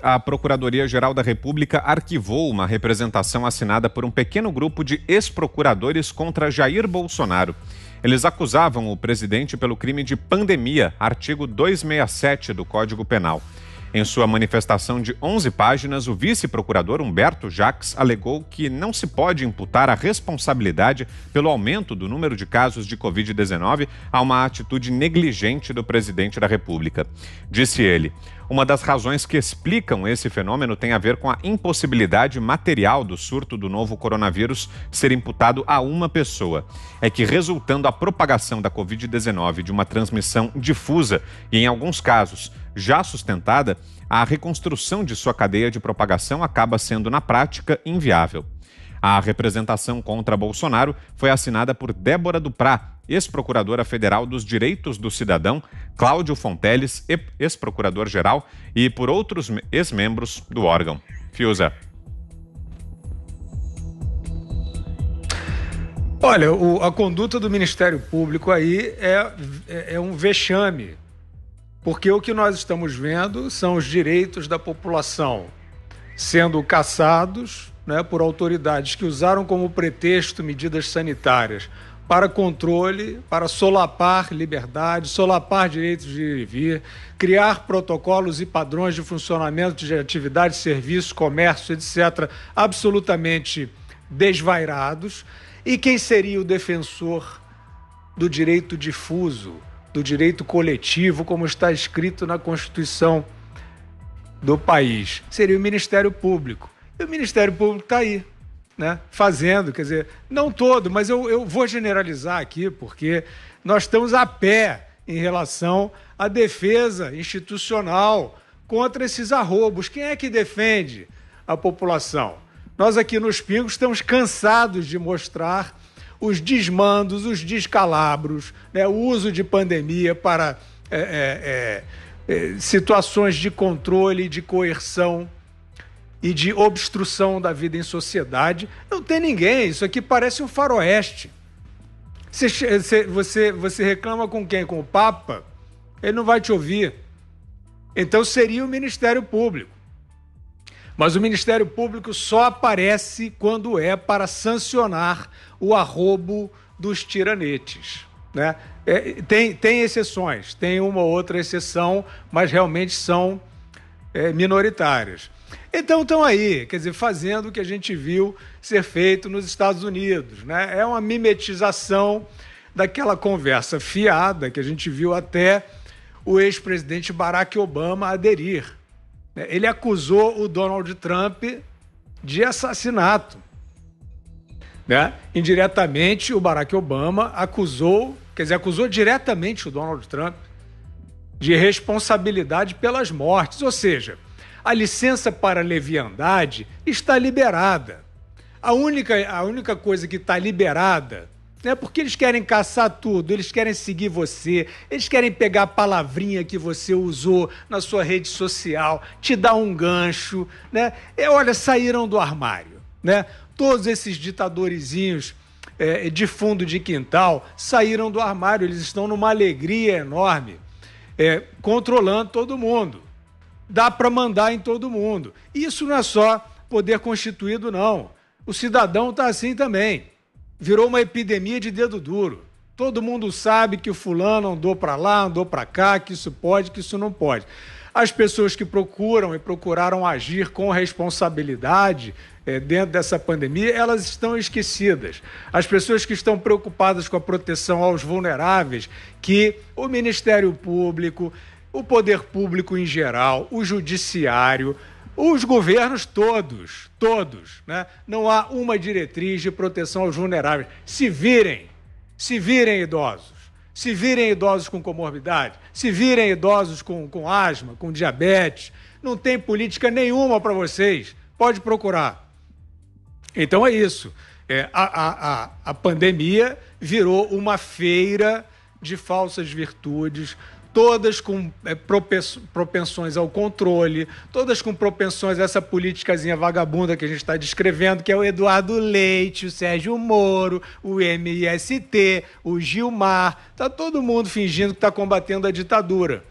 A Procuradoria-Geral da República arquivou uma representação assinada por um pequeno grupo de ex-procuradores contra Jair Bolsonaro. Eles acusavam o presidente pelo crime de pandemia, artigo 267 do Código Penal. Em sua manifestação de 11 páginas, o vice-procurador Humberto Jacques alegou que não se pode imputar a responsabilidade pelo aumento do número de casos de Covid-19 a uma atitude negligente do presidente da República. Disse ele: uma das razões que explicam esse fenômeno tem a ver com a impossibilidade material do surto do novo coronavírus ser imputado a uma pessoa. É que, resultando a propagação da Covid-19 de uma transmissão difusa e, em alguns casos, já sustentada, a reconstrução de sua cadeia de propagação acaba sendo, na prática, inviável. A representação contra Bolsonaro foi assinada por Débora Duprá, ex-procuradora federal dos Direitos do Cidadão, Cláudio Fonteles, ex-procurador-geral, e por outros ex-membros do órgão. Fiuza. Olha, a conduta do Ministério Público aí é um vexame, porque o que nós estamos vendo são os direitos da população sendo caçados, né, por autoridades que usaram como pretexto medidas sanitárias para controle, para solapar liberdade, solapar direitos de ir e vir, criar protocolos e padrões de funcionamento de atividades, serviços, comércio, etc., absolutamente desvairados. E quem seria o defensor do direito difuso, do direito coletivo, como está escrito na Constituição do país? Seria o Ministério Público. E o Ministério Público está aí, né, fazendo, quer dizer, não todo, mas eu vou generalizar aqui, porque nós estamos a pé em relação à defesa institucional contra esses arroubos. Quem é que defende a população? Nós aqui nos Pingos estamos cansados de mostrar os desmandos, os descalabros, né, o uso de pandemia para situações de controle, de coerção e de obstrução da vida em sociedade. Não tem ninguém, isso aqui parece um faroeste. Você reclama com quem? Com o Papa? Ele não vai te ouvir. Então seria o Ministério Público. Mas o Ministério Público só aparece quando é para sancionar o arrobo dos tiranetes, né? Tem exceções, tem uma ou outra exceção, mas realmente são minoritárias. Então estão aí, quer dizer, fazendo o que a gente viu ser feito nos Estados Unidos, né? É uma mimetização daquela conversa fiada que a gente viu até o ex-presidente Barack Obama aderir. Ele acusou o Donald Trump de assassinato, né? Indiretamente, o Barack Obama acusou diretamente o Donald Trump de responsabilidade pelas mortes. Ou seja, a licença para leviandade está liberada. A única coisa que está liberada é porque eles querem caçar tudo, eles querem seguir você, eles querem pegar a palavrinha que você usou na sua rede social, te dar um gancho, né? Olha, saíram do armário, né? Todos esses ditadorzinhos de fundo de quintal saíram do armário, eles estão numa alegria enorme, controlando todo mundo. Dá para mandar em todo mundo. Isso não é só poder constituído, não. O cidadão está assim também. Virou uma epidemia de dedo duro. Todo mundo sabe que o fulano andou para lá, andou para cá, que isso pode, que isso não pode. As pessoas que procuram e procuraram agir com responsabilidade dentro dessa pandemia, elas estão esquecidas. As pessoas que estão preocupadas com a proteção aos vulneráveis, que o Ministério Público, o poder público em geral, o judiciário, os governos todos, né? Não há uma diretriz de proteção aos vulneráveis. Se virem idosos, se virem idosos com comorbidade, se virem idosos com asma, com diabetes, não tem política nenhuma para vocês. Pode procurar. Então é isso. A pandemia virou uma feira de falsas virtudes, todas com propensões ao controle, todas com propensões a essa politicazinha vagabunda que a gente está descrevendo, que é o Eduardo Leite, o Sérgio Moro, o MST, o Gilmar. Está todo mundo fingindo que está combatendo a ditadura.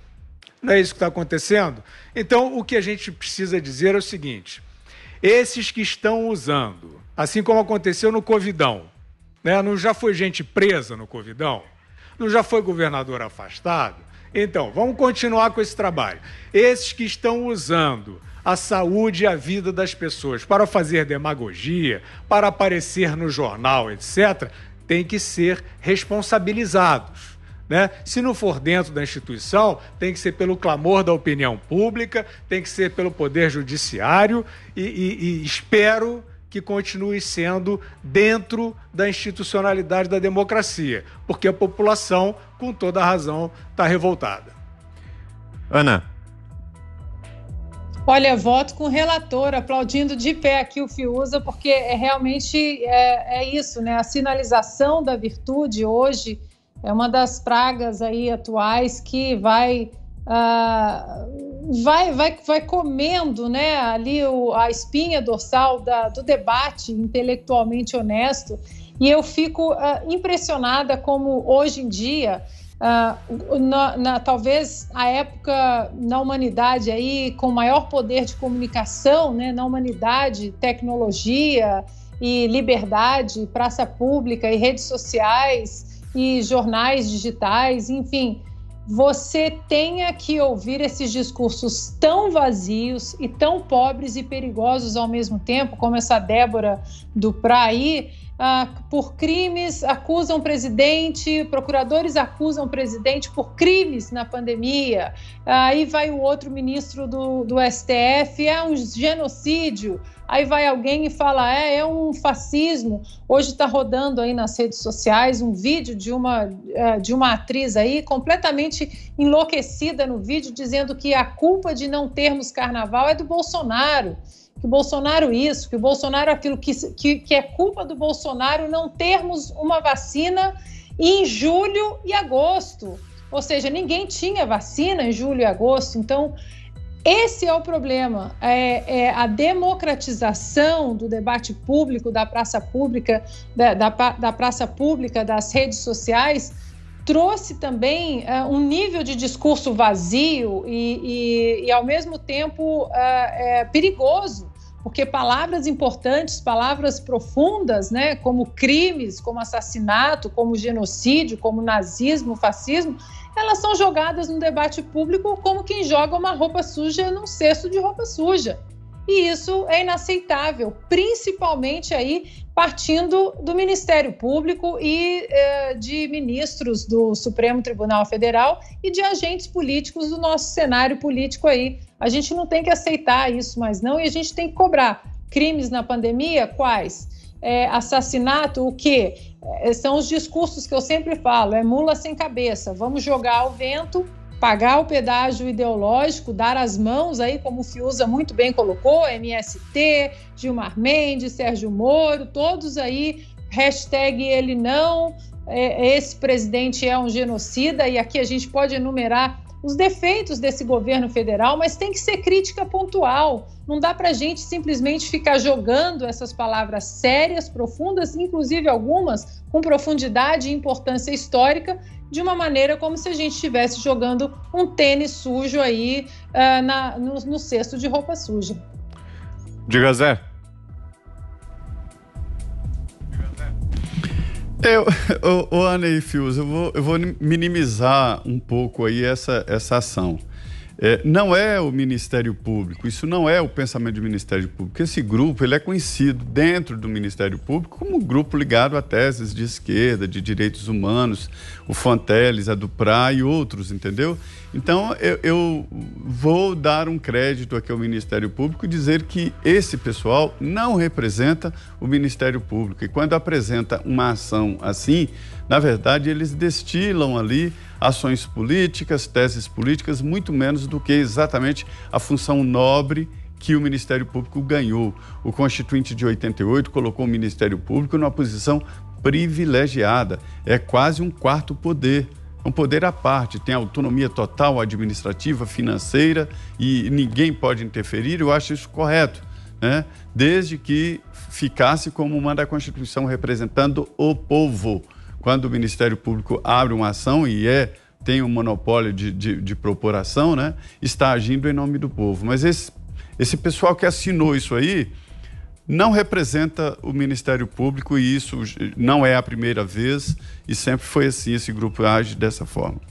Não é isso que está acontecendo? Então, o que a gente precisa dizer é o seguinte: esses que estão usando, assim como aconteceu no Covidão, né? Não já foi gente presa no Covidão? Não já foi governador afastado? Então, vamos continuar com esse trabalho. Esses que estão usando a saúde e a vida das pessoas para fazer demagogia, para aparecer no jornal, etc., têm que ser responsabilizados, né? Se não for dentro da instituição, tem que ser pelo clamor da opinião pública, tem que ser pelo Poder Judiciário e espero que continue sendo dentro da institucionalidade da democracia, porque a população, com toda a razão, está revoltada. Ana. Olha, voto com o relator, aplaudindo de pé aqui o Fiuza, porque realmente é isso, né? A sinalização da virtude hoje é uma das pragas aí atuais que vai comendo, né, ali a espinha dorsal do debate intelectualmente honesto. E eu fico impressionada como hoje em dia, talvez a época na humanidade aí com maior poder de comunicação, né, na humanidade, tecnologia e liberdade, praça pública e redes sociais e jornais digitais, enfim, você tenha que ouvir esses discursos tão vazios e tão pobres e perigosos ao mesmo tempo, como essa Débora Duprá aí, por crimes, acusam o presidente, procuradores acusam o presidente por crimes na pandemia, aí vai o outro ministro do STF, é um genocídio, aí vai alguém e fala, é um fascismo. Hoje está rodando aí nas redes sociais um vídeo de uma atriz aí completamente enlouquecida no vídeo, dizendo que a culpa de não termos carnaval é do Bolsonaro, que o Bolsonaro isso, que o Bolsonaro aquilo, que é culpa do Bolsonaro não termos uma vacina em julho e agosto. Ou seja, ninguém tinha vacina em julho e agosto. Então, esse é o problema. A democratização do debate público, da praça pública, da praça pública, das redes sociais, trouxe também um nível de discurso vazio e ao mesmo tempo, perigoso, porque palavras importantes, palavras profundas, né, como crimes, como assassinato, como genocídio, como nazismo, fascismo, elas são jogadas no debate público como quem joga uma roupa suja num cesto de roupa suja. E isso é inaceitável, principalmente aí partindo do Ministério Público e de ministros do Supremo Tribunal Federal e de agentes políticos do nosso cenário político aí. A gente não tem que aceitar isso mais não, e a gente tem que cobrar. Crimes na pandemia, quais? Assassinato, o quê? São os discursos que eu sempre falo, é mula sem cabeça, vamos jogar ao vento, pagar o pedágio ideológico, dar as mãos aí, como o Fiuza muito bem colocou, MST, Gilmar Mendes, Sérgio Moro, todos aí, hashtag ele não, esse presidente é um genocida, e aqui a gente pode enumerar os defeitos desse governo federal, mas tem que ser crítica pontual. Não dá para a gente simplesmente ficar jogando essas palavras sérias, profundas, inclusive algumas com profundidade e importância histórica, de uma maneira como se a gente estivesse jogando um tênis sujo aí no cesto de roupa suja. Diga, Zé. Ana e Fius, eu vou minimizar um pouco aí essa ação. Não é o Ministério Público, isso não é o pensamento do Ministério Público. Esse grupo ele é conhecido dentro do Ministério Público como um grupo ligado a teses de esquerda, de direitos humanos, o Fonteles, a Duprá e outros, entendeu? Então, eu vou dar um crédito aqui ao Ministério Público e dizer que esse pessoal não representa o Ministério Público. E quando apresenta uma ação assim, na verdade, eles destilam ali ações políticas, teses políticas, muito menos do que exatamente a função nobre que o Ministério Público ganhou. O Constituinte de 88 colocou o Ministério Público numa posição privilegiada. É quase um quarto poder. É um poder à parte, tem autonomia total administrativa, financeira e ninguém pode interferir. Eu acho isso correto, né? Desde que ficasse como manda a Constituição, representando o povo. Quando o Ministério Público abre uma ação e é tem um monopólio de propor ação, né? Está agindo em nome do povo. Mas esse pessoal que assinou isso aí não representa o Ministério Público, e isso não é a primeira vez, e sempre foi assim, esse grupo age dessa forma.